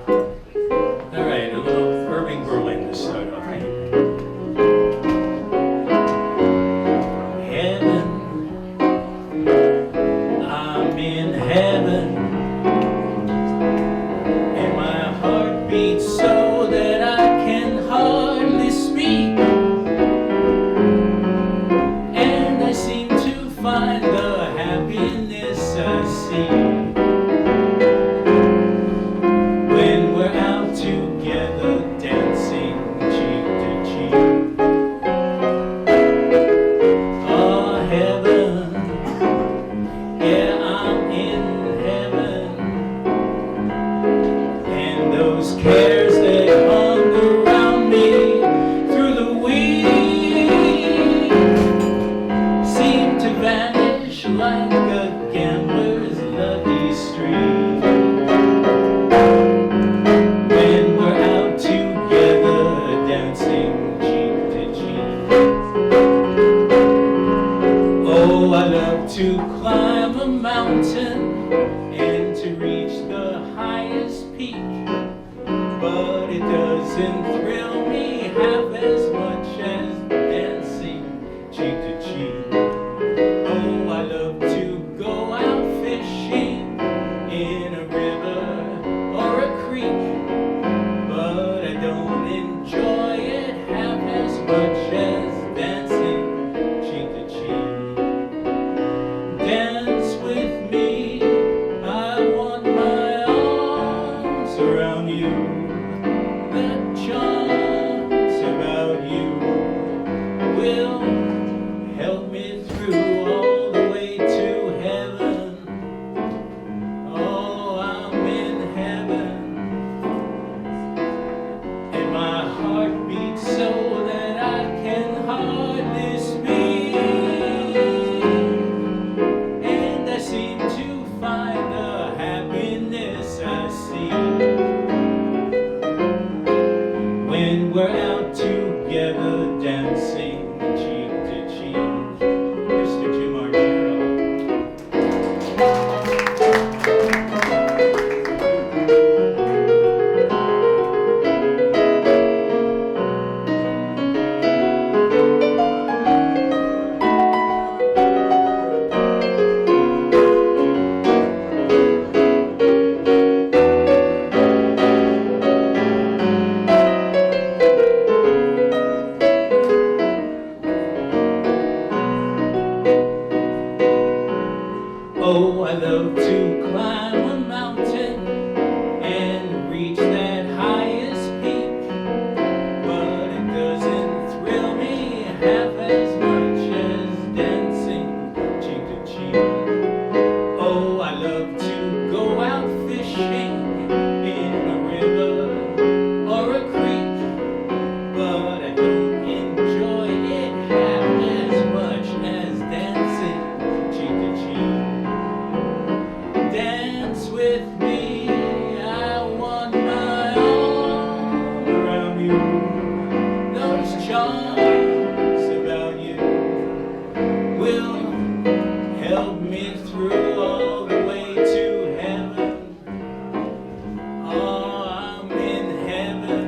All right, a little Irving Berlin to start off. Heaven, I'm in heaven, and my heart beats so that I can hardly speak, and I seem to find the happiness I see when we're out together dancing cheek to cheek. Oh, heaven, yeah, I'm in heaven, and those cares that hung around me through the week seem to vanish like a gambler's lucky streak when we're out together dancing cheek to cheek. Oh, I love to climb a mountain and to reach the highest peak, but it doesn't thrill me half as much as dancing cheek to cheek. Oh, I love to go out fishing in a river or a creek, but I don't enjoy it half as much as dancing cheek to cheek. Dance with me, I want my arms around you. That charms about you will help me through all the way to heaven. Oh, I'm in heaven, and my heart beats so that I can hardly speak, and I seem to find the happiness I see when we're out together dancing cheek to cheek. Mr. Jim Argero. Oh, I love to climb a mountain and reach that highest peak, but it doesn't thrill me half as much as dancing cheek to cheek. Oh, I love to go out fishing in a river or a creek, but I don't enjoy it half as much as dancing cheek to cheek. Dance with me, I want my arm around you. Those charms about you will help me through all the way to heaven. Oh, I'm in heaven,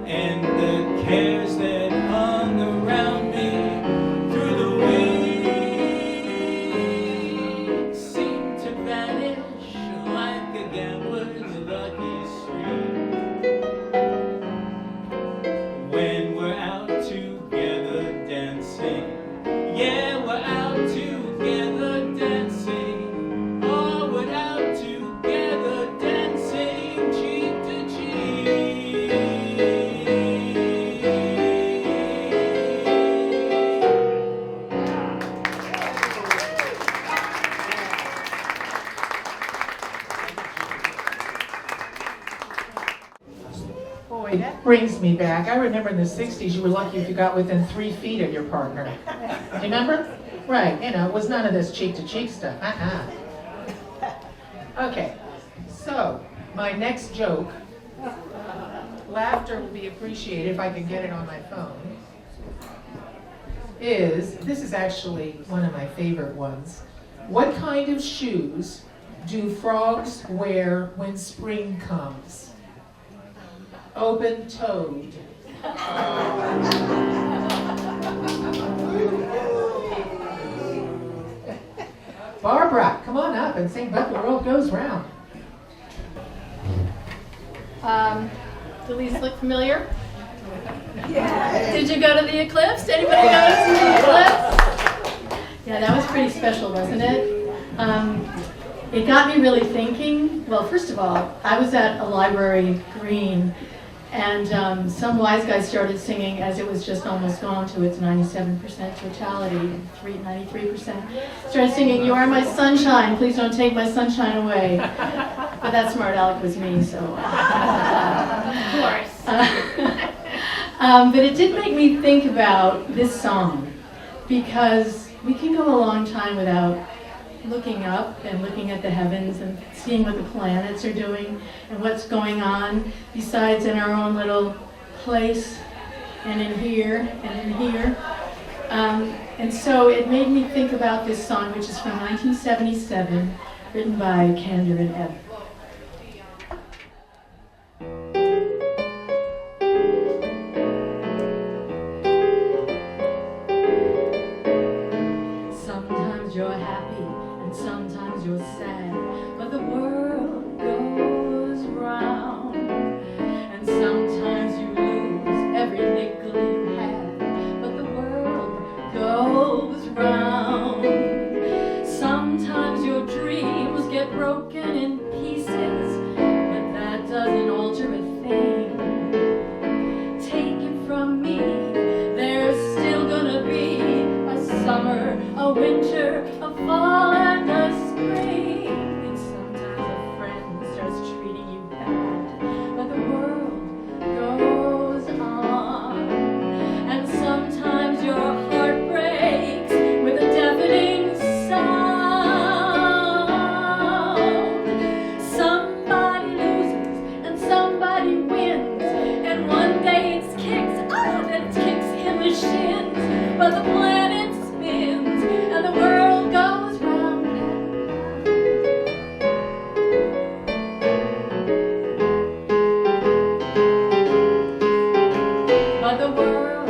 and the cares that hung around me through the week seem to vanish like a gambler's lucky streak when we're out together dancing. Yeah, we're out together dancing. Oh, we're out together dancing cheek to cheek. Boy, that brings me back. I remember in the 60s, you were lucky if you got within 3 feet of your partner. Do you remember? Right, it was none of this cheek-to-cheek stuff. Okay, so my next joke, laughter will be appreciated if I can get it on my phone, this is actually one of my favorite ones. What kind of shoes do frogs wear when spring comes? Open-toed. Barbara, come on up and sing But the World Goes Round. Do these look familiar? Yeah. Did you go to the eclipse? Anybody go to the eclipse? Yeah, that was pretty special, wasn't it? It got me really thinking. Well, first of all, I was at a library green, and some wise guy started singing as it was just almost gone to its 97% totality, 93%. Started singing, "You are my sunshine, please don't take my sunshine away." But that smart aleck was me, so. Of course. But it did make me think about this song, because we can go a long time without looking up and looking at the heavens and seeing what the planets are doing and what's going on besides in our own little place and in here and in here. And so it made me think about this song, which is from 1977, written by Kander and Ebb. Sometimes you're happy and sometimes you're sad, but the world goes round. And sometimes you lose every nickel you had, but the world goes round. Sometimes your dreams get broken in pieces, but that doesn't alter a thing. Taken from me, there's still gonna be a summer, a winter, a fall and a spring. And sometimes a friend starts treating you bad, but the world goes on. And sometimes your heart breaks with a deafening sound. Somebody loses and somebody wins, and one day it's kicks, then it's kicks in the shins, but the planet spins and the world goes round and round. But the world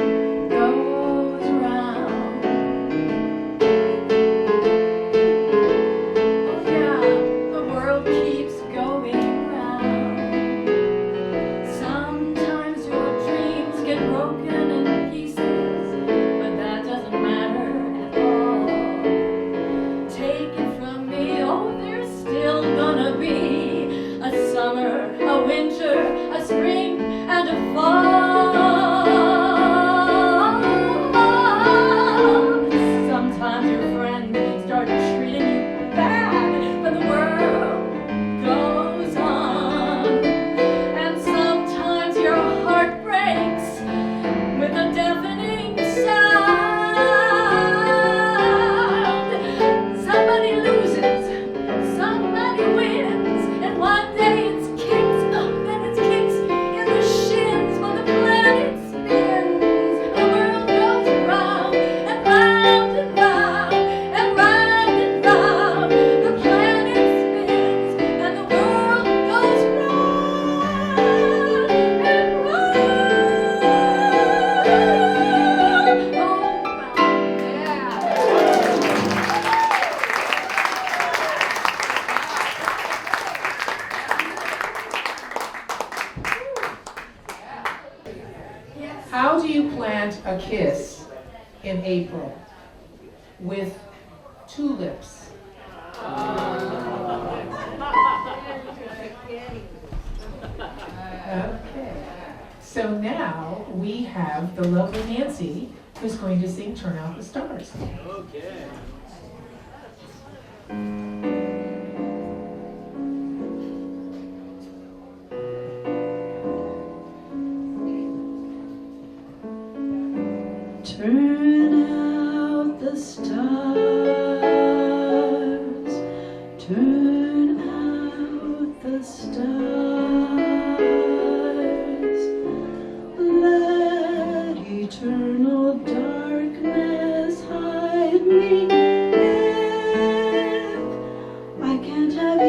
goes round. Oh yeah, the world keeps going round. Sometimes your dreams get broken in pieces, but that doesn't matter at all. Take it from me, oh, there's still gonna be a summer, a winter, a spring, and a fall. Sometimes your friends start treating you bad, but the world goes on. And sometimes your heart breaks with a deafening sound. Somebody loses, somebody wins, and one day it's kicks, then it's kicks in the shins, but the planet spins. The world goes round and round and round and round and round. The planet spins and the world goes round and round. How do you plant a kiss in April? With tulips. Okay. So now we have the lovely Nancy who's going to sing Turn Out the Stars. Okay. Turn out the stars, turn out the stars, let eternal darkness hide me. If I can't have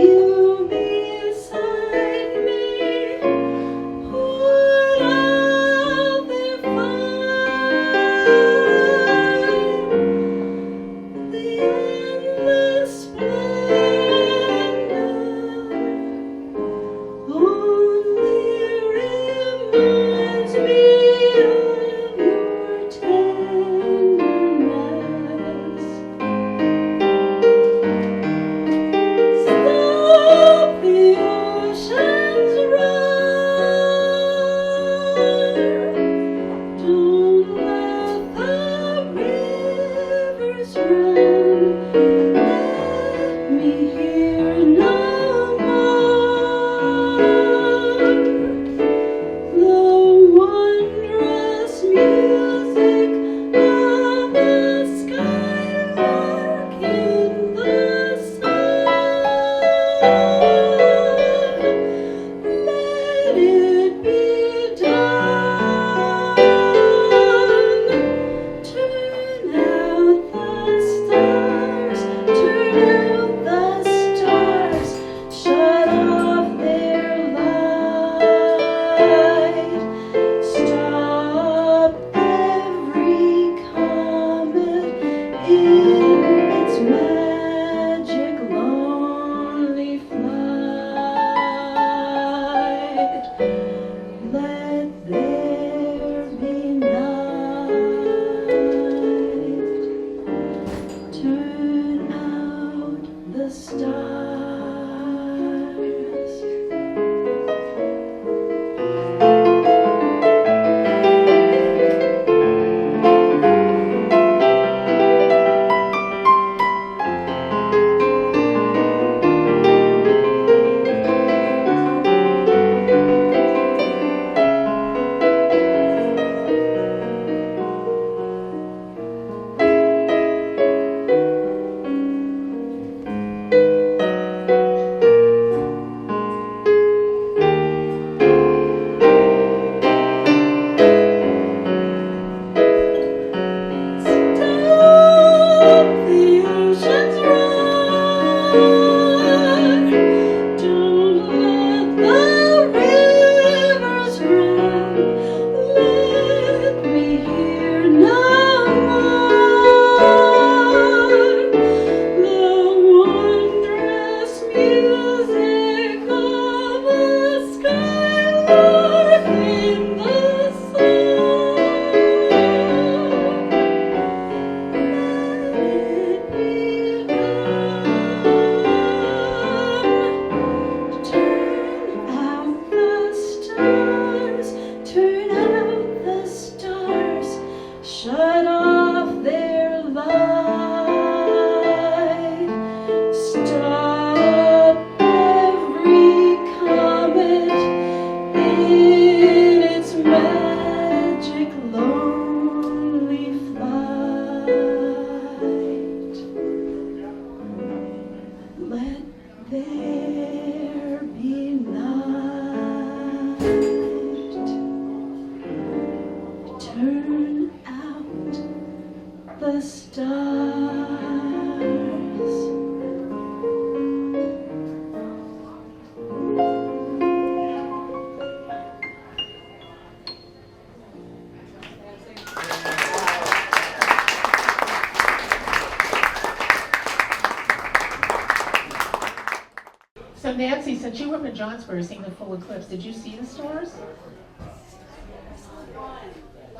Nancy, since you were in Johnsbury seeing the full eclipse, did you see the stars?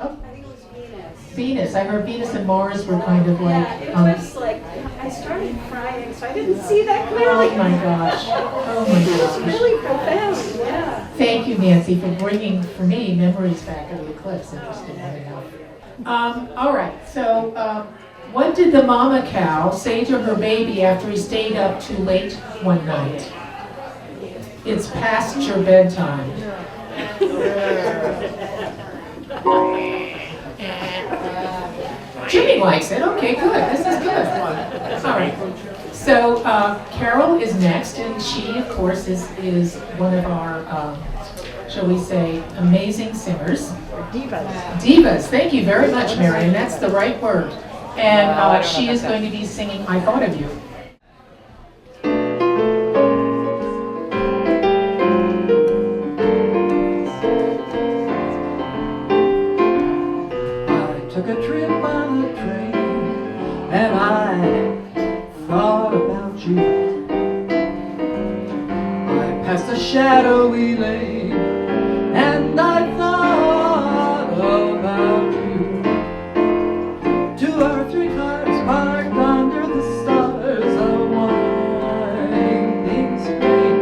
Oh, I think it was Venus. Venus. I heard Venus and Mars were kind of like. Yeah, it was like, I started crying, so I didn't see that clearly. Oh my gosh. Oh my It was gosh. really profound, yeah. Thank you, Nancy, for bringing, for me, memories back of the eclipse. Interesting, enough. All right, so what did the mama cow say to her baby after he stayed up too late one night? It's past your bedtime. Jimmy likes it. Okay, good. This is good. All right. So Carol is next, and she, of course, is one of our, shall we say, amazing singers. Divas. Divas. Thank you very much, Marion. That's the right word. And she is going to be singing "I Thought of You." Took a trip on the train, and I thought about you. I passed a shadowy lane, and I thought about you. 2 or 3 cars parked under the stars, a winding street.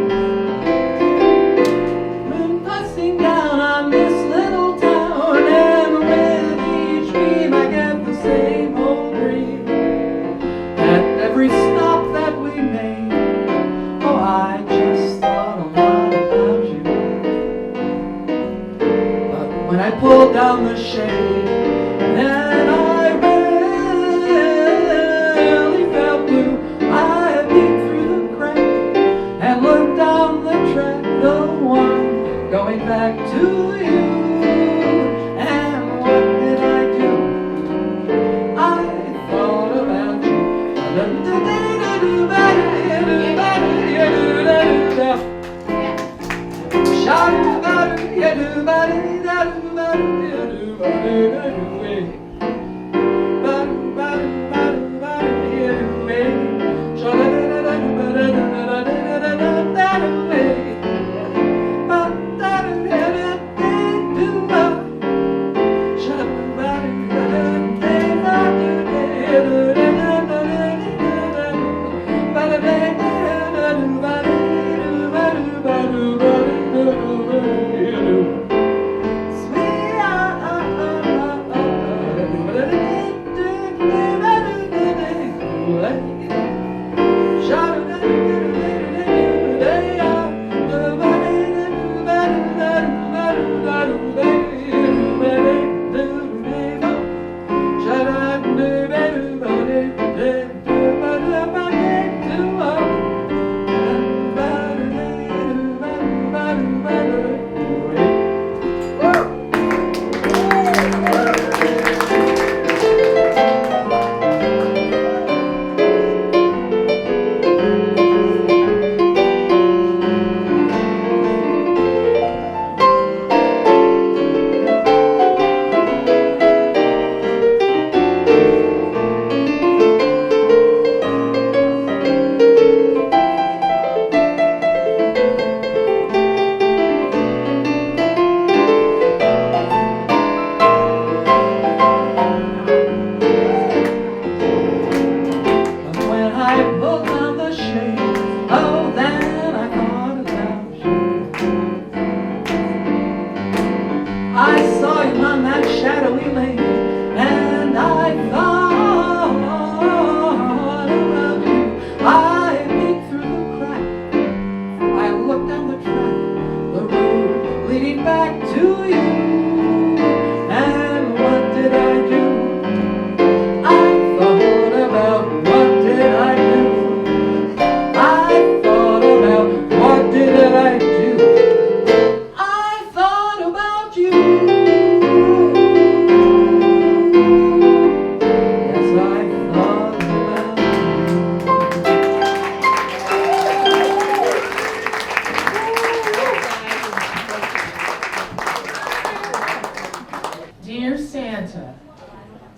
Moon passing down on this little town, and with each dream I get the same old dream. At every stop that we made, oh, I just thought a lot about you. But when I pulled down the shade, then I really felt blue. I peeked through the crack and looked down the track, the one going back to you. And what did I do? I thought about you.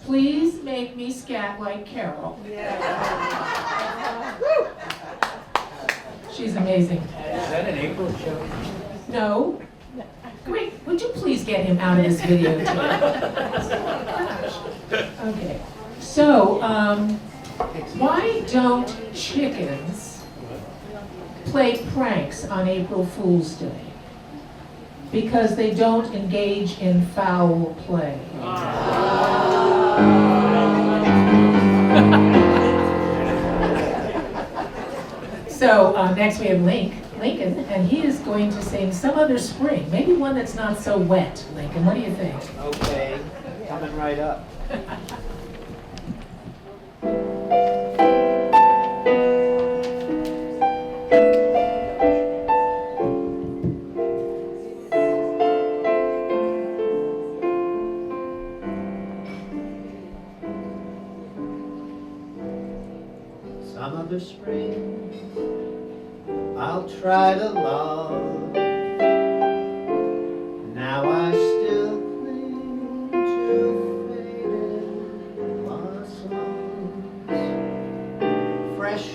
Please make me scat like Carol. She's amazing. April show? No? Great, would you please get him out of this video tape? Okay, so, why don't chickens play pranks on April Fool's Day? Because they don't engage in foul play. So next we have Lincoln, and he is going to sing Some Other Spring, maybe one that's not so wet. Lincoln, what do you think? Okay, coming right up. Some other spring I'll try to love. Now I still cling to faded blossoms, fresh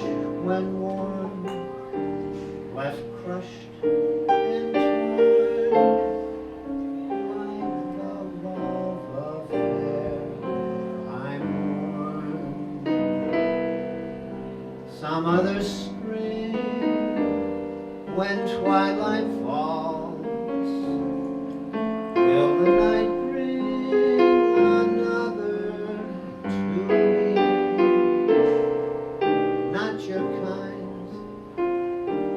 when warm, left crushed and torn, like the love affair I mourn. Some other spring, when twilight falls, will the night bring another to me? Not your kind,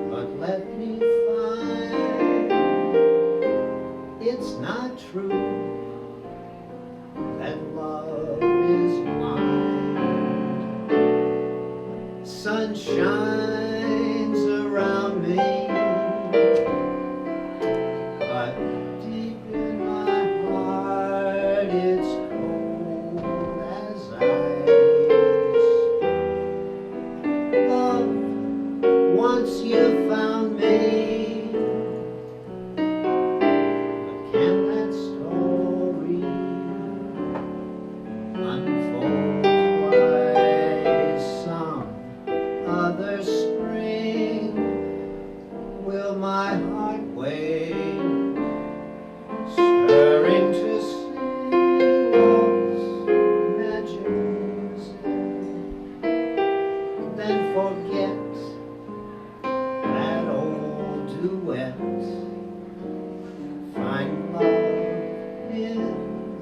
but let me find it's not true that love is blind. Sun shines around me, but deep in my heart it's cold as ice. Love, once you found me, but can that story unfold twice? Some other spring will my heart wait, stirring to sing love's magic music, then forget that old duet, find love in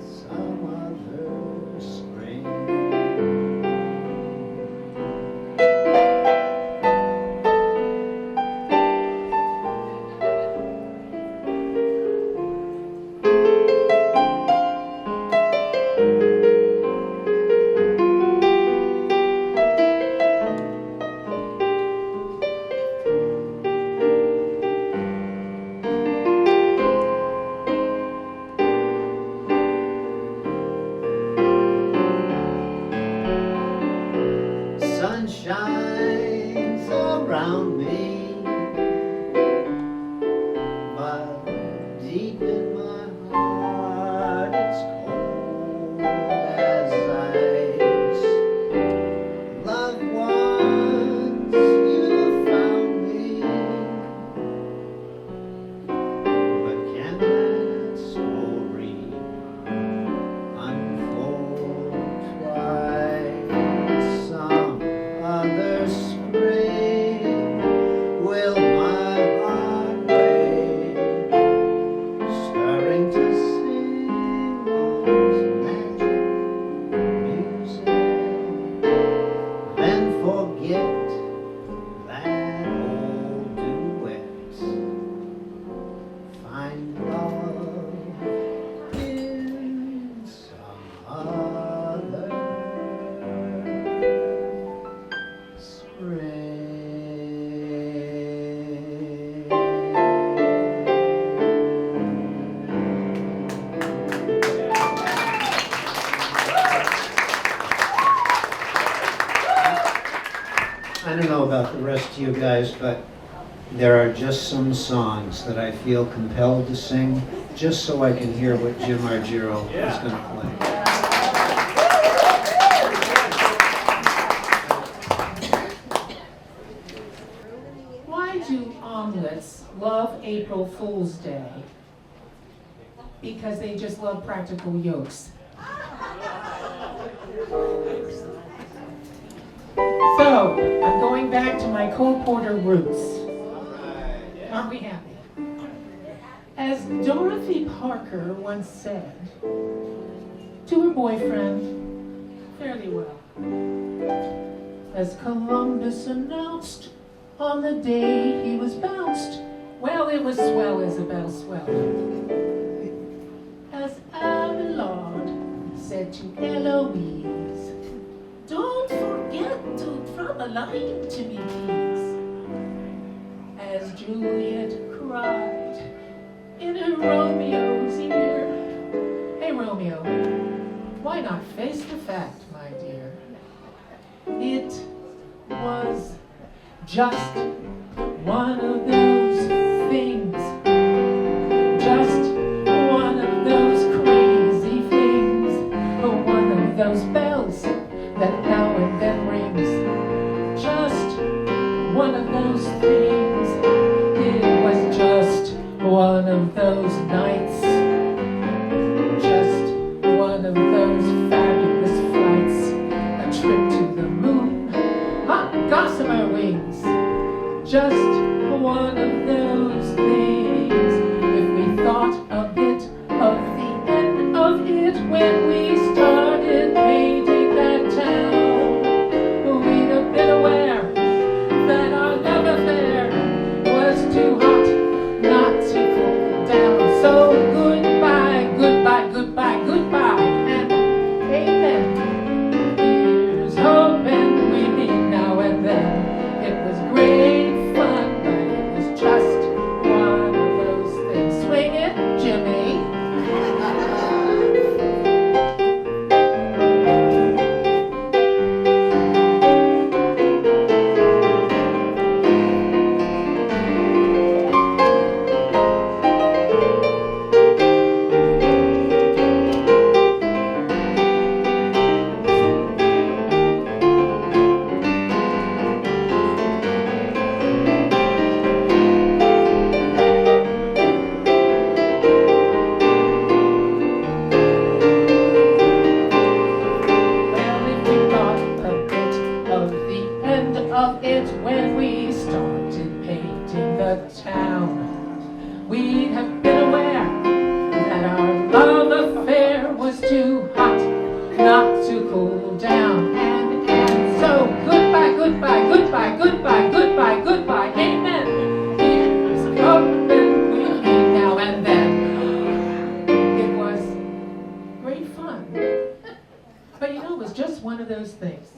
some other spring. Sun shines around me, but deep in my heart it's cold as ice. Love, once you found me, but can that story unfold twice? Some other spring will my heart wait, stirring to sing love's magic music, then forget that old duet, find love in some other spring. I don't know about the rest of you guys, but there are just some songs that I feel compelled to sing just so I can hear what Jim Argiro is going to play. Why do omelets Catholics love April Fool's Day because they just love practical jokes. So, I'm going back to my Cole Porter roots. Aren't we happy? As Dorothy Parker once said to her boyfriend, fairly well, as Columbus announced on the day he was bounced, well, it was swell, Isabel, swell. As Abelard said to Eloise, don't forget to drop a line to me, please. As Juliet cried in her Romeo's ear, hey Romeo, why not face the fact, my dear? It was just one of those things, just one of those crazy things, one of those bells that now and then rings, just one of those things. It was just one of those nights, just one of those fabulous flights, a trip to the moon, hot gossamer wings, just one of those things. If we thought a bit of the end of it when we started painting that town, we'd have been aware that our love affair was too hot not to cool down. So goodbye, goodbye, goodbye, goodbye, and amen. Here's hoping we meet now and then. It was great fun, but it was just one of those things. Swing it, Jimmy. Well, if we thought a bit of the end of it when we started painting the town, we'd have been aware that our love affair was too hot not to cool down. And so goodbye, goodbye, goodbye, goodbye, goodbye, goodbye, amen. Here's hoping we meet now and then. It was great fun. But you know, it was just one of those things.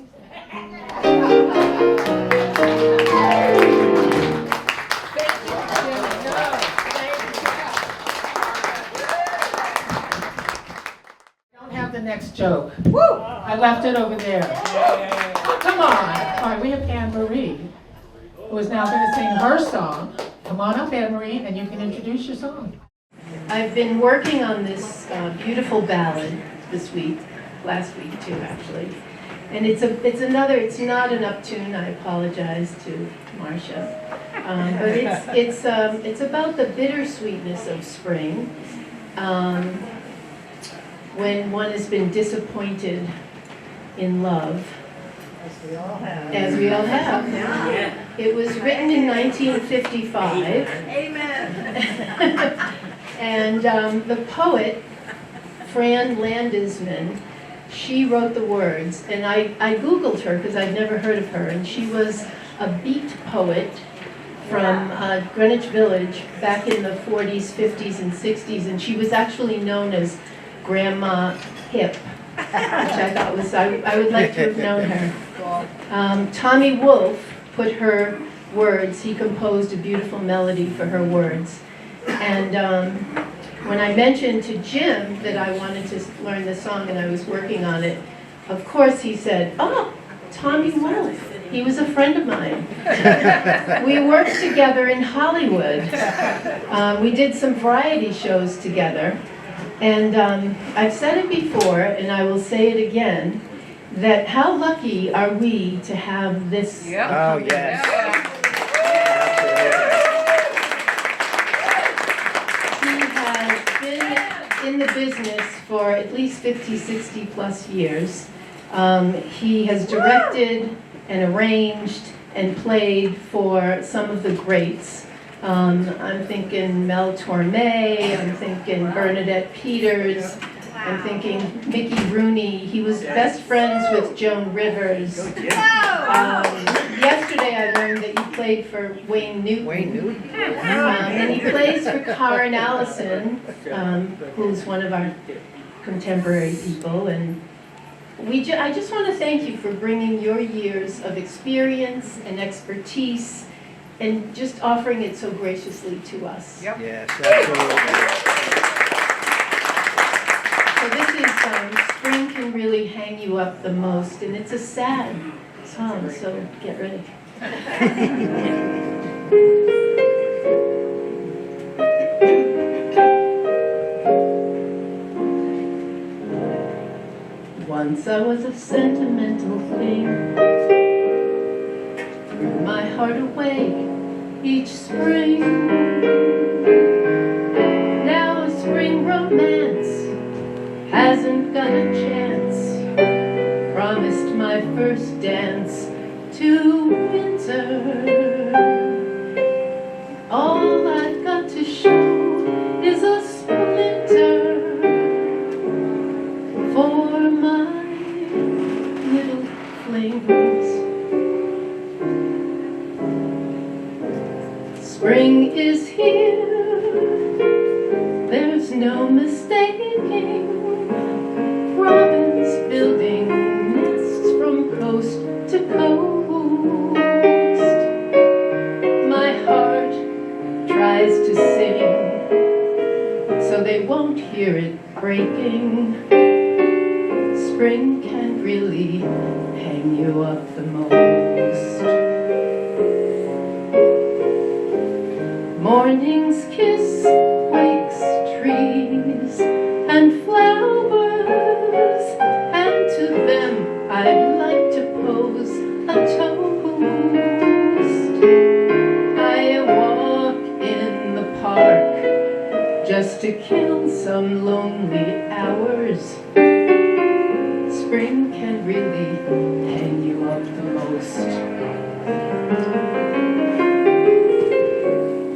Don't have the next joke. I left it over there. Come on. All right, we have Anne Marie, who is now going to sing her song. Come on up, Anne Marie, and you can introduce your song. I've been working on this beautiful ballad this week, last week too, actually. And it's not an up-tune. I apologize to Marcia, but it's about the bittersweetness of spring, when one has been disappointed in love. As we all have. Yeah. It was written in 1955. Amen. And the poet, Fran Landesman, she wrote the words. And I Googled her because I'd never heard of her. And she was a beat poet from Greenwich Village back in the 40s, 50s, and 60s. And she was actually known as Grandma Hip, which I thought was, I would like to have known her. Tommy Wolfe put her words, he composed a beautiful melody for her words. And when I mentioned to Jim that I wanted to learn the song and I was working on it, of course he said, oh, Tommy Wolfe. He was a friend of mine. We worked together in Hollywood. We did some variety shows together. And I've said it before, and I will say it again, that how lucky are we to have this? Oh, yes. in the business for at least 50, 60 plus years. He has directed and arranged and played for some of the greats. I'm thinking Mel Torme, I'm thinking Bernadette Peters, I'm thinking Mickey Rooney. He was best friends with Joan Rivers. Yesterday I learned that he played for Wayne Newton. And he plays for Karen Allison, who's one of our contemporary people. And I just want to thank you for bringing your years of experience and expertise and just offering it so graciously to us. Yes, absolutely. So this is Spring Can Really Hang You Up the Most, and it's a sad song, so get ready. Once I was a sentimental thing, threw my heart away each spring. Now a spring romance hasn't got a chance. Promised my first dance to winter. All I've got to show is a splinter for my little flings. Spring is here, there's no mistaking. Robins building nests from coast to coast. My heart tries to sing, so they won't hear it breaking. Spring can really hang you up the most. Morning's kiss wakes trees and flowers, and to them I'd like to pose a toast. I walk in the park just to kill some lonely hours. Spring can really hang you up the most.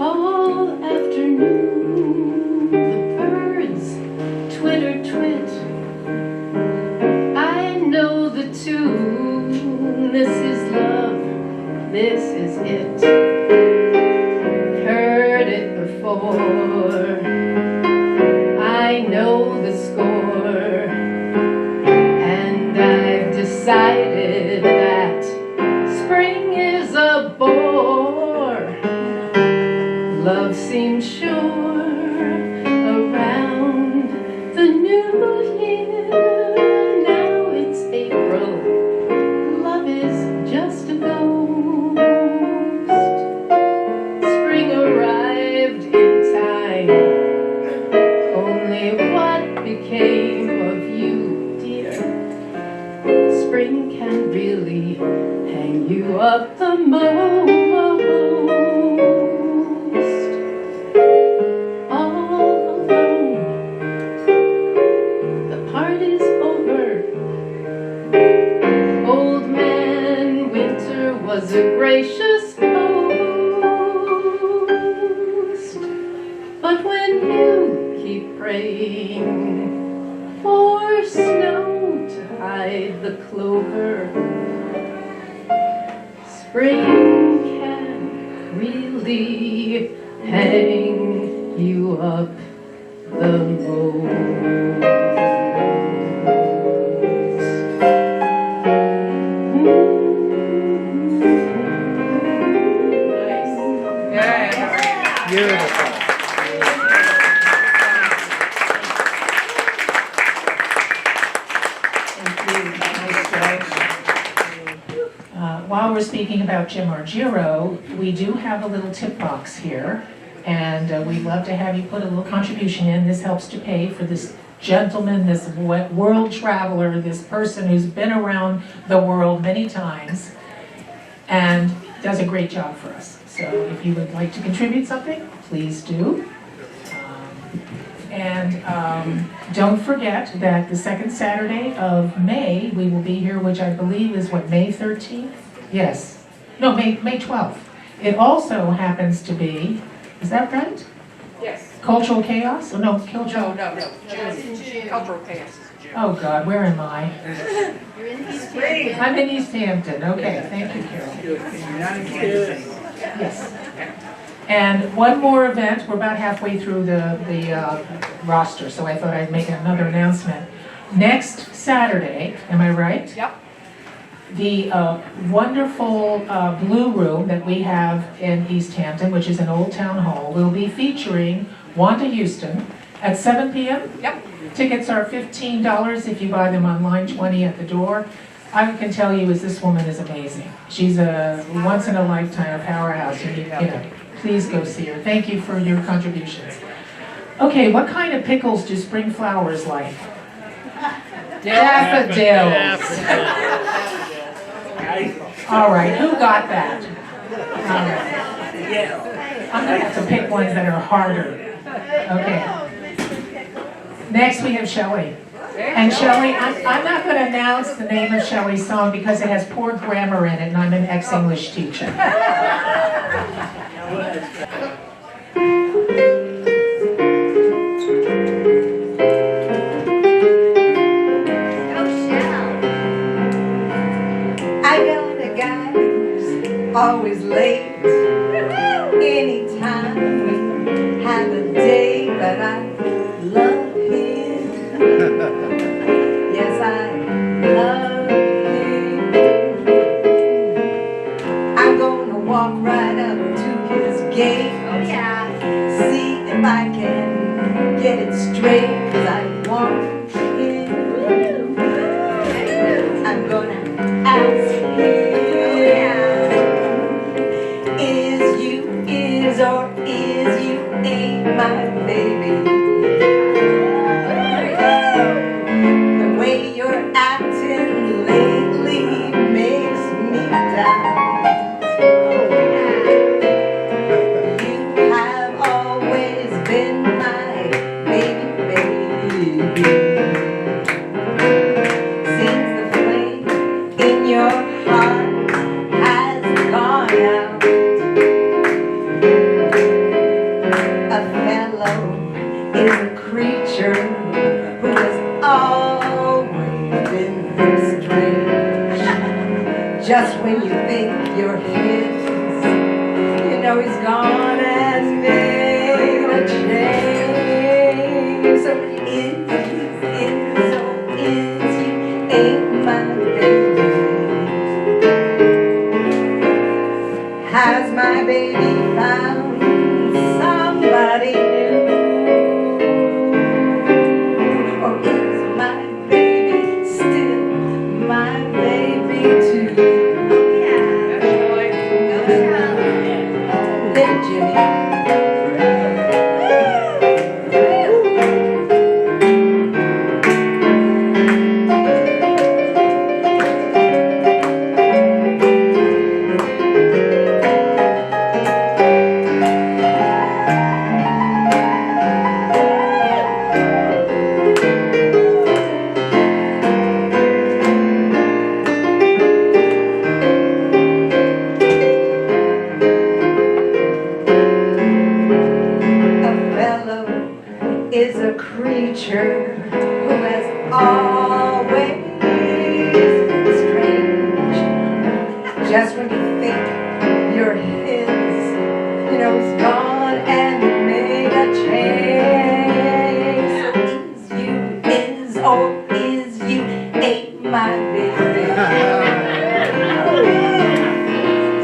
All afternoon, the birds twitter twit. I know the tune. This is love, this is it. Heard it before. I know the score. And I've decided that spring is a bore. Love seems sure around the new year. Now it's April, love is just a ghost. Spring arrived in time, only what became of you, dear? Spring can really hang you up the most. All alone, the party's over. Old Man Winter was a gracious host. But when you keep praying for snow to hide the clover, spring can really hang you up the most. Beautiful. While we're speaking about Jim Argiro, we do have a little tip box here, and we'd love to have you put a little contribution in. This helps to pay for this gentleman, this world traveler, this person who's been around the world many times and does a great job for us. So if you would like to contribute something, please do. And And don't forget that the second Saturday of May, we will be here, which I believe is what, May 13th? Yes. No, May 12th. It also happens to be, is that right? Yes. Cultural Chaos? Oh, no, Cultural. No, June. Cultural chaos is June. Oh, God, where am I? You're in East Hampton. I'm in East Hampton. Okay, thank you, Carol. Yes. And one more event, we're about halfway through the roster, so I thought I'd make another announcement. Next Saturday, am I right? Yep. The wonderful Blue Room that we have in East Hampton, which is an old town hall, will be featuring Wanda Houston at 7 p.m. Yep. Tickets are $15 if you buy them online, $20 at the door. I can tell you is this woman is amazing. She's a once-in-a-lifetime powerhouse. You know, please go see her. Thank you for your contributions. Okay, what kind of pickles do spring flowers like? Daffodils. All right, who got that? All right. I'm gonna have to pick ones that are harder. Okay. Next we have Shelley. And Shelley, I'm not going to announce the name of Shelley's song because it has poor grammar in it and I'm an ex-English teacher. I know the guy who's always late. Anytime we have a date, but I love him. Yes, I love him. I'm gonna walk right up to his gate. Oh, yeah. See if I can get it straight, 'cause I want him. I'm gonna ask him, is or is you ain't my baby? The way you're acting lately makes me doubt. You have always been my baby, baby. Since the flame in your heart has gone out, a fellow is a creature who has always been strange. Just when you think you're his, you know he's gone and made a change. So is or is you ain't my baby? Has my baby found somebody new? Or is my baby still my baby too? Little Jimmy. Is a creature who has always been strange. Just when you think you're his, you know he's gone and made a change. So is or is you ain't my baby?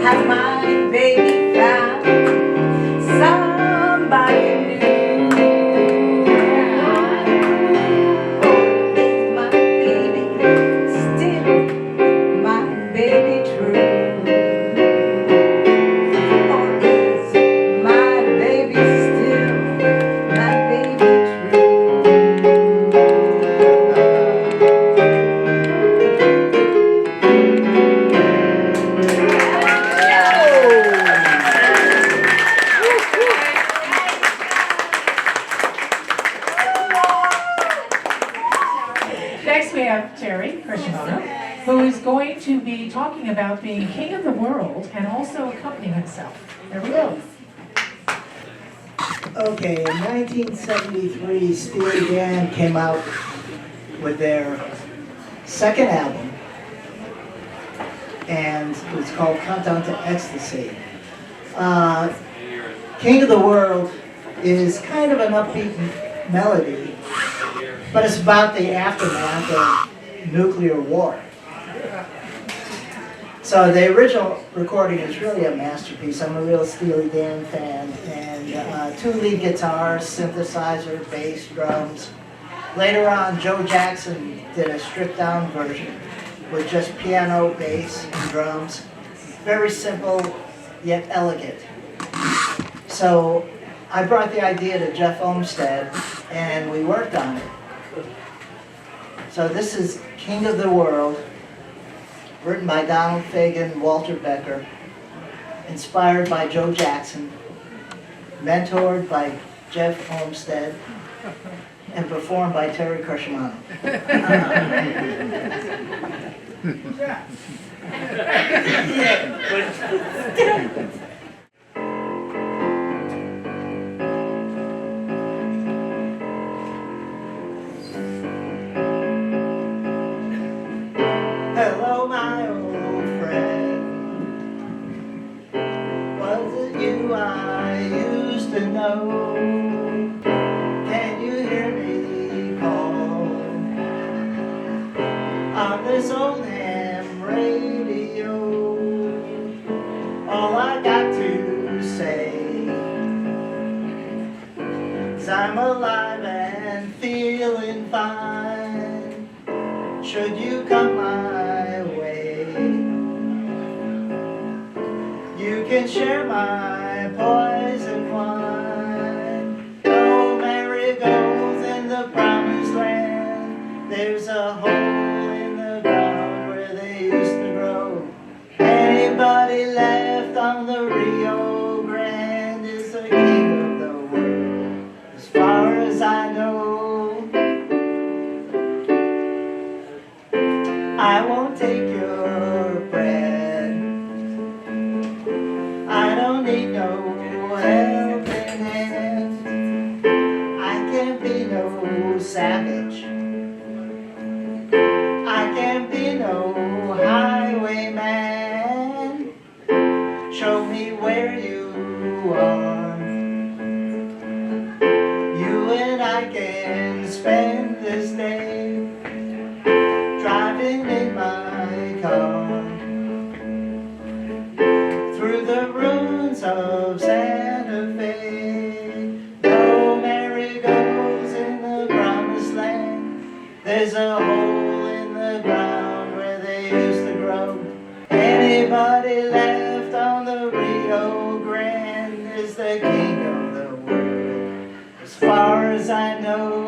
Has my baby found somebody new? Is my have Terry Krishimono, who is going to be talking about being king of the world and also accompanying himself. There we go. Okay, in 1973, Steely Dan came out with their second album, and it was called Countdown to Ecstasy. King of the World is kind of an upbeat melody, but it's about the aftermath of nuclear war. So the original recording is really a masterpiece. I'm a real Steely Dan fan, and 2 lead guitars, synthesizer, bass, drums. Later on, Joe Jackson did a stripped-down version with just piano, bass, and drums. Very simple, yet elegant. So I brought the idea to Jeff Olmsted, and we worked on it. So this is King of the World, written by Donald Fagen, Walter Becker, inspired by Joe Jackson, mentored by Jeff Olmsted, and performed by Terry Krishimono. Hello, my old friend. Was it you I used to know? Can you hear me call on this old ham radio? All I got to say is I'm alive and feeling fine. Should you come my way, you can share my poison wine. No marigolds in the promised land. There's a hole in the ground where they used to grow. Anybody left on the Rio Grande is the king of the world, as far as I know. I won't take your bread. I don't need no helping hand. I can't be no savage. I can't be no highwayman. Show me where you are. You and I can spend this day driving in my car through the ruins of Santa Fe. No marigolds in the promised land. There's a hole in the ground where they used to grow. Anybody left on the Rio Grande is the king of the world, as far as I know.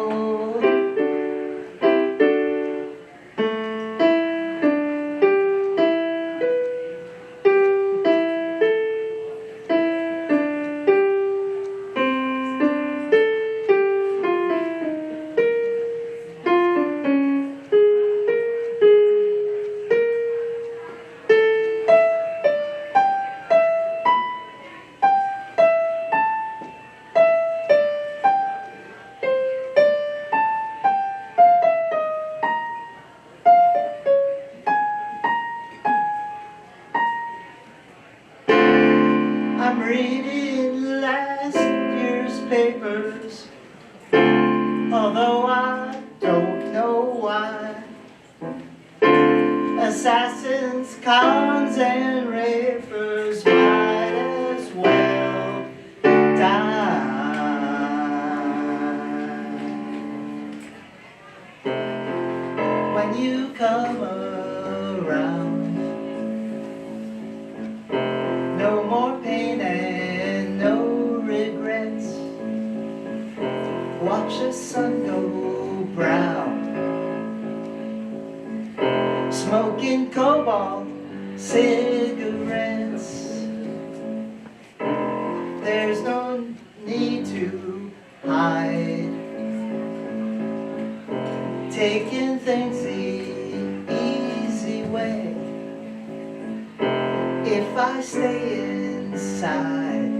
I'm reading last year's papers, although I don't know why. Assassins, cons, and rapers might as well die. When you come around, no more pain and no regrets. Watch the sun go brown. Smoking cobalt cigarettes. There's no need to hide. Taking things easy. I stay inside,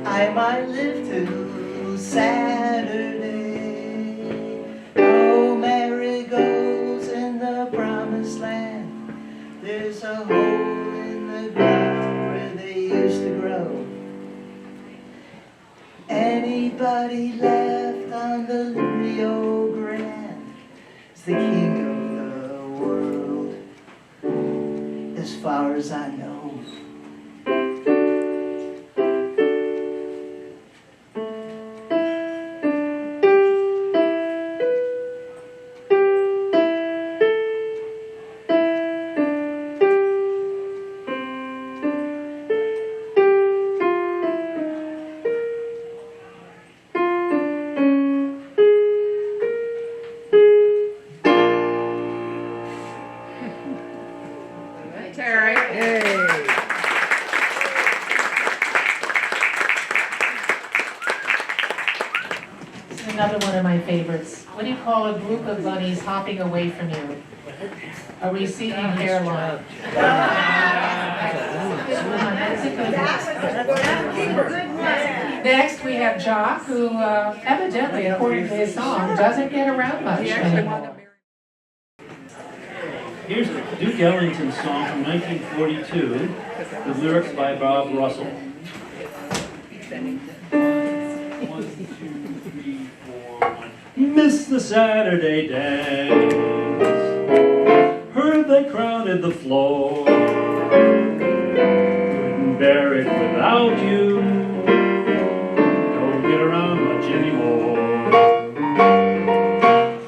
I might live till Saturday. Oh, marigolds in the promised land, there's a hole in the ground where they used to grow. Anybody left on the Rio Grande is the king of the world, as far as I know. Another one of my favorites. What do you call a group of bunnies hopping away from you? A receding hairline. That's a good one. Next, we have Jock, who evidently, according to his song, doesn't get around much anymore. Here's a Duke Ellington song from 1942, with lyrics by Bob Russell. 1, 2, 3, 4, 1. Missed the Saturday dance, heard they crowded the floor, couldn't bear it without you, don't get around much anymore.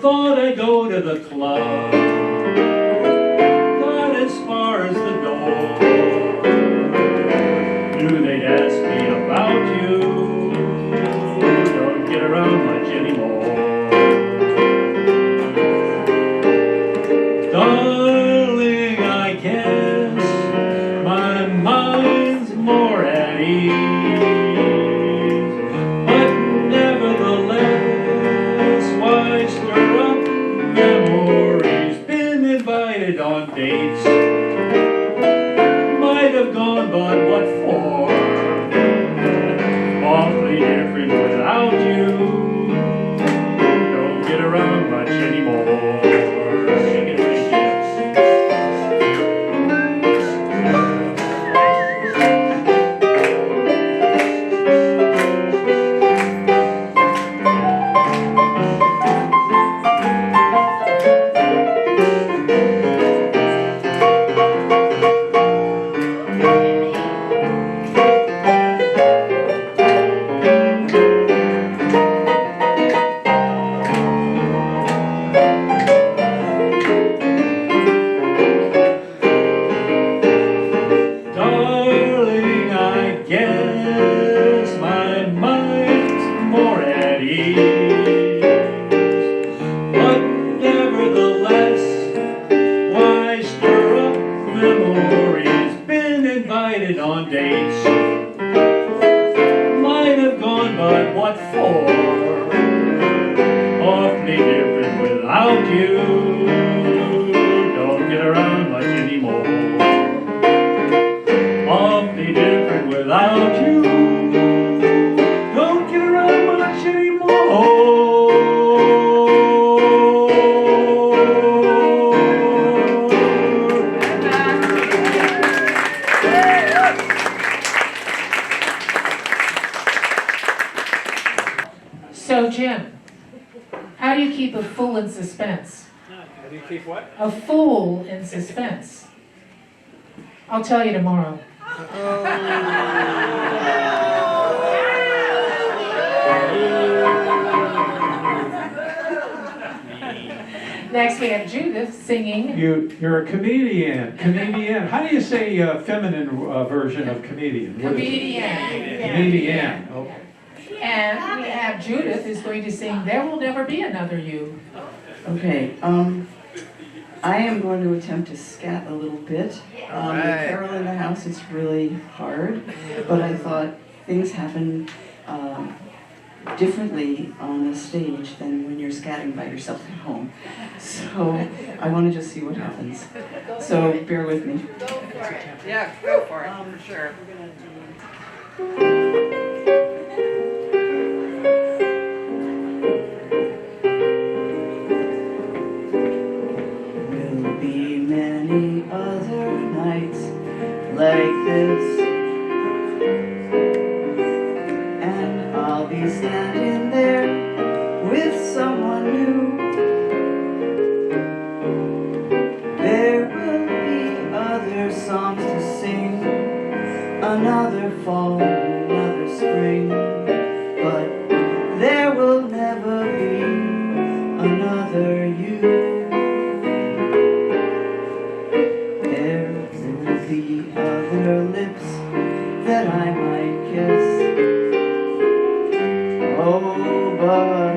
Thought I'd go to the club, got as far as the door, knew they'd ask me about you, don't get around much anymore. Darling, I guess my mind's more at ease, but nevertheless, why stir up memories? Been invited on dates, might have gone, but what for? Awfully different without you, don't get around much anymore. Sing it with me. Darling, I guess my mind's more at ease, but nevertheless, why stir up memories? Been invited on dates, might have gone, but what for? Awfully different without you, don't get around much anymore. Awfully different without you, don't get around much anymore. So, Jim, how do you keep a fool in suspense? How do you keep what? A fool in suspense. I'll tell you tomorrow. Next, we have Judith singing. You're a comedian. Comedian. How do you say feminine version of comedian? What is it? Comedian. Comedian. Okay. And we have Judith who's going to sing There Will Never Be Another You. Okay, I am going to attempt to scat a little bit. With Carol in the house, it's really hard, but I thought things happen differently on a stage than when you're scatting by yourself at home. So I want to just see what happens. So bear with me. Go for it. Yeah, go for it, for sure. There'll be many other nights like this, and I'll be standing there with someone new. There will be other songs to sing, another fall, another spring, but there will never be another you. There will be other lips that I might kiss. Oh, but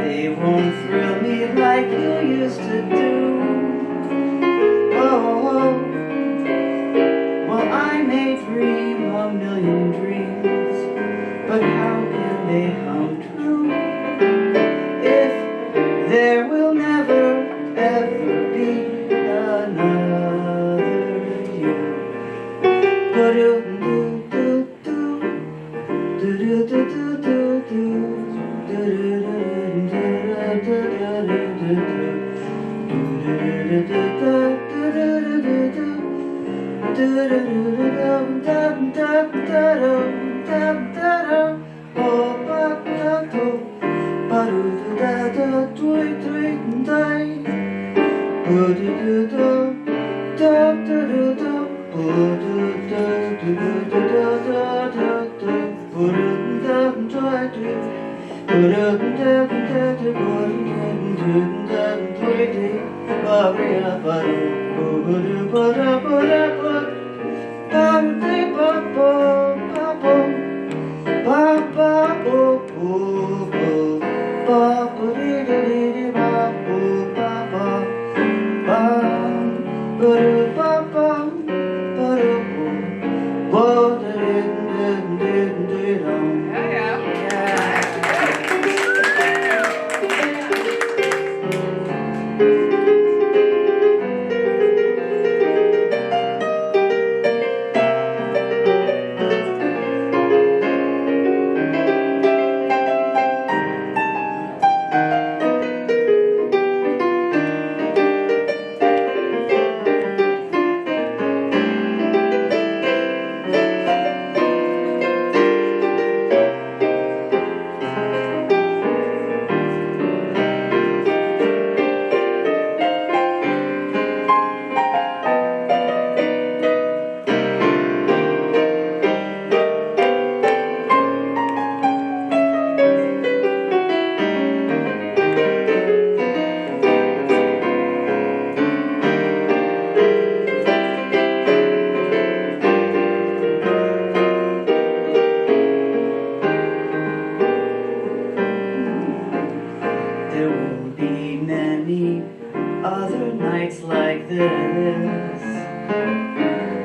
they won't thrill me like you used to do. Oh, well, I may dream a million dreams, but how can they come true if there will never, ever be another you?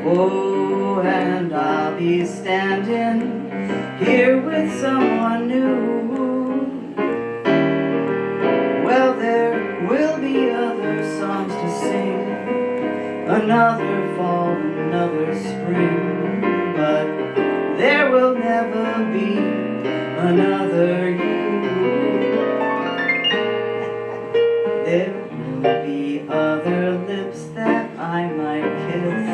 Oh, and I'll be standing here with someone new. Well, there will be other songs to sing, another fall, another spring, but there will never be another you. There will be other lips that I might kiss,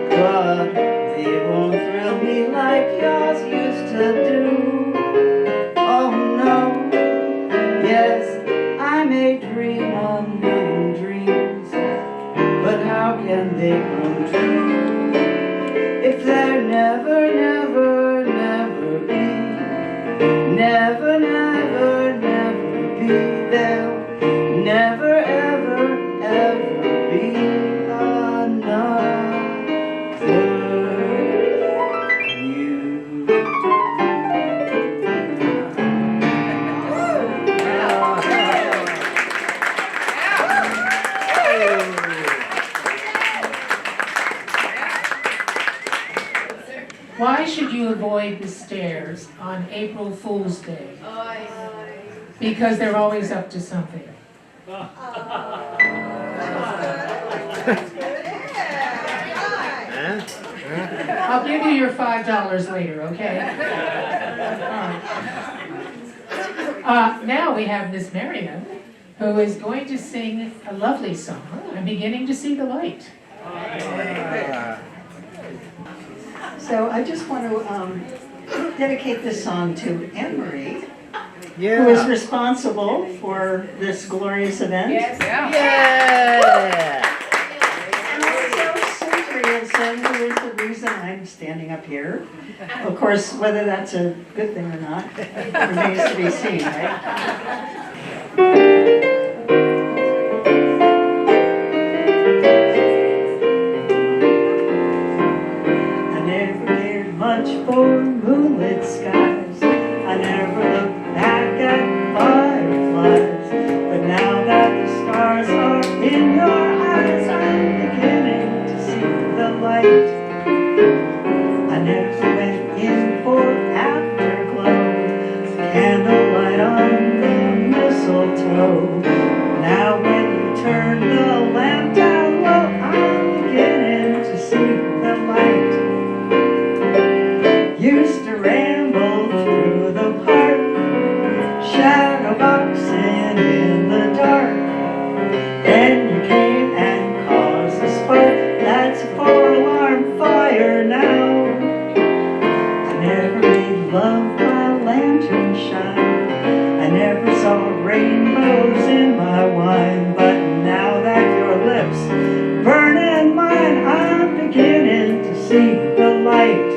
but they won't thrill me like yours used to do. Oh no, yes, I may dream a million dreams, but how can they come true if there never, never, never be, never, never, never be, there'll never, ever, ever be another you. Why should you avoid the stairs on April Fool's Day? Because they're always up to something. I'll give you your $5 later, okay? Now we have Miss Marion, who is going to sing a lovely song, I'm Beginning to See the Light. So I just want to dedicate this song to Anne Marie, Yeah. who is responsible for this glorious event. Yes. Yeah. And also Cynthia Wilson, who is the reason I'm standing up here. Of course, whether that's a good thing or not remains to be seen, right? Much for moonlit skies. I never looked back at fireflies, but now that the stars are in your eyes, I'm beginning to see the light. I never went in for afterglow, candlelight on the mistletoe. Now when you turn the lamp down low, I'm beginning to see the light. Used to ramble through the park, shadow boxing in the dark. Then you came and caused a spark. That's a 4-alarm fire now. I never made love by lantern shine. I never saw rainbows in my wine. But now that your lips burn in mine, I'm beginning to see the light.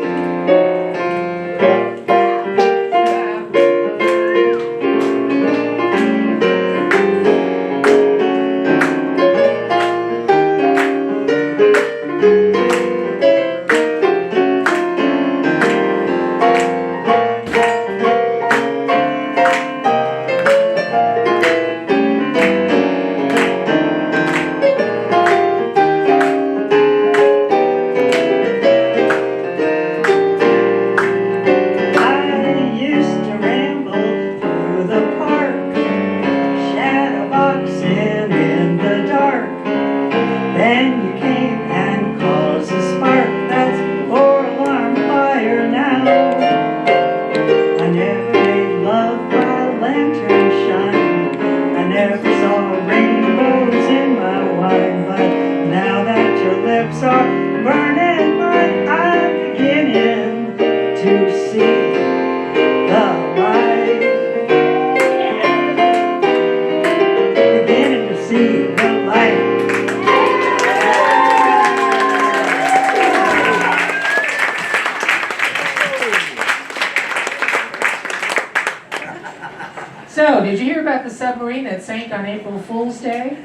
So, did you hear about the submarine that sank on April Fool's Day?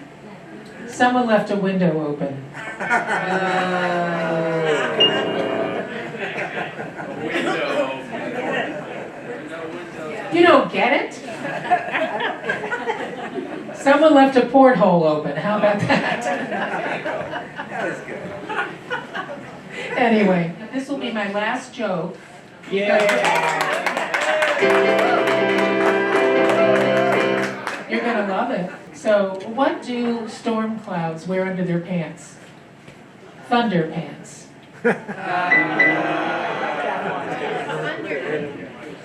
Someone left a window open. You don't get it? Someone left a porthole open. How about that? That was good. Anyway, this will be my last joke. You're gonna love it. So, what do storm clouds wear under their pants? Thunder pants.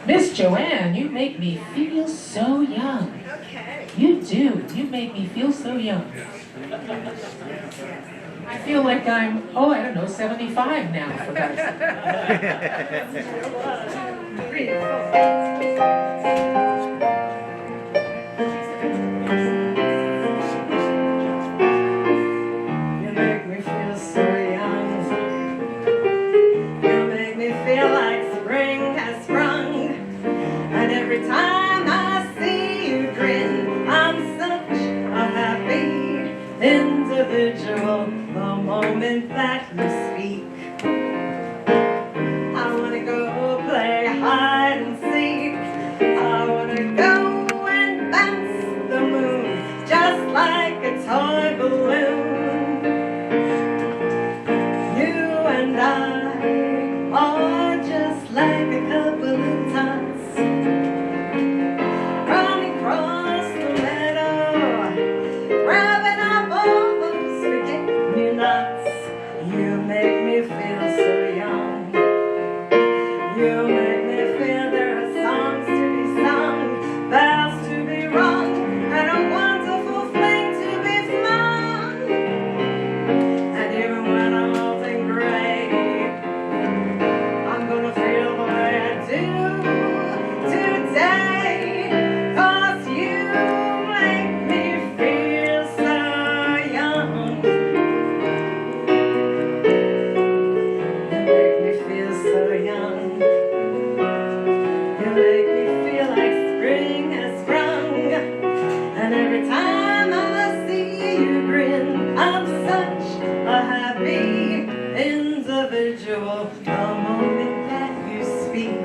Miss Joanne, you make me feel so young. Okay. You do. You make me feel so young. I feel like I'm, I don't know, 75 now, for God's You make me feel so young. You make me feel like spring has sprung. And every time I see you grin, I'm such a happy individual. The moment that you speak, I wanna go play hide and seek. I wanna go and bounce the moon just like a toy balloon. You and I are like a couple of tots running across the meadow, grabbing up all those forget-me-nots. You make me feel so young. You make me feel there are songs to be sung, bells to be rung, and a wonderful fling to be flung. And even when I'm old and gray, I'm gonna feel the way I do today, 'cause you make me feel so young. You make me feel so young. You make me feel like spring has sprung. And every time I see you grin, I'm such a happy individual. The moment that you speak,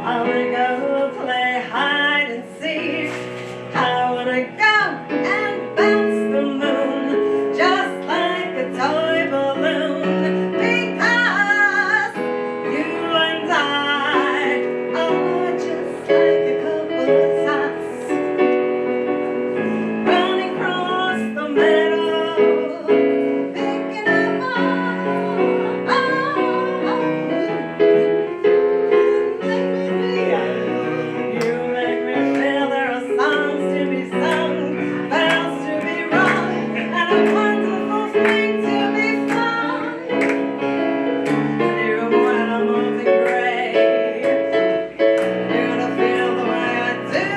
I wanna go play hide and seek. I wanna go and bounce the moon just like a toy balloon, because you and I are just like a couple of tots running across the meadow, picking up you make me feel there are songs to be sung, bells to be rung, and a wonderful thing to be flung. And even when I'm old and gray, you're gonna feel the way I do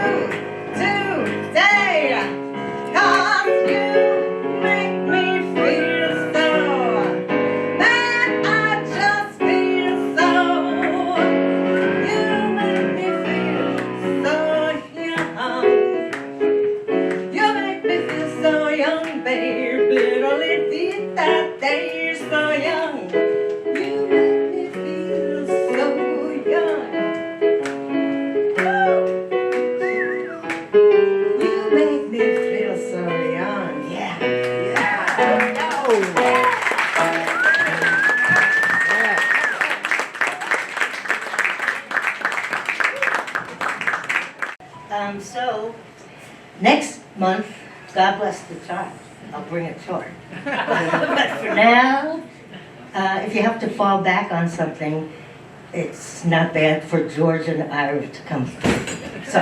today, 'cause you make me feel so, man, I just feel so. You make me feel so young. You make me feel so young, babe. Literally did that day, you're so young. You make me feel so young. You make me feel so young. Yeah. So, next month, God bless the child, I'll bring a chart. But for now, if you have to fall back on something, it's not bad for George and Ira to come. So.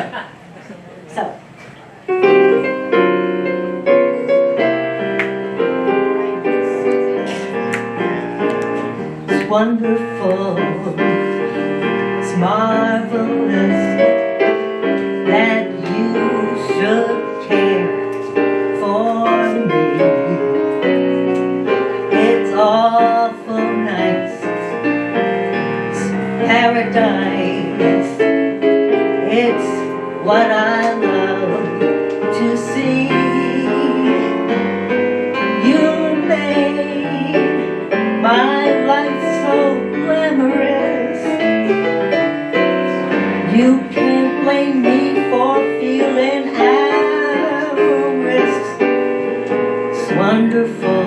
It's wonderful, it's marvelous that you should care for me. It's awful nice, it's paradise, it's what I love to see. You made my life so glamorous. You can't blame me for feeling avarice. It's wonderful,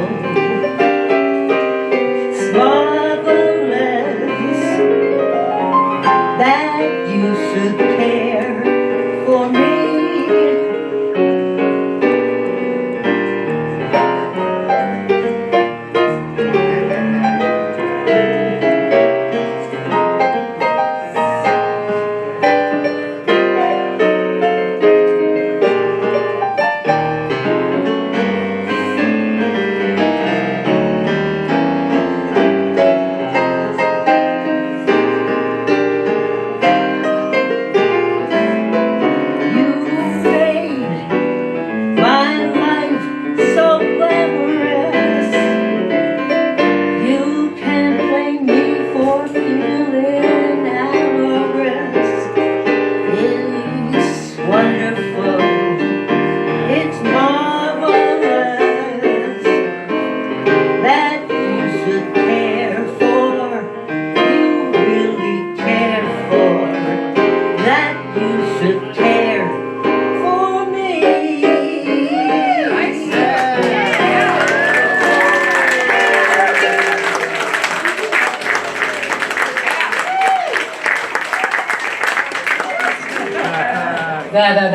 it's marvelous that you should care for me.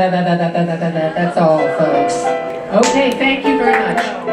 That's all, folks. Okay, thank you very much.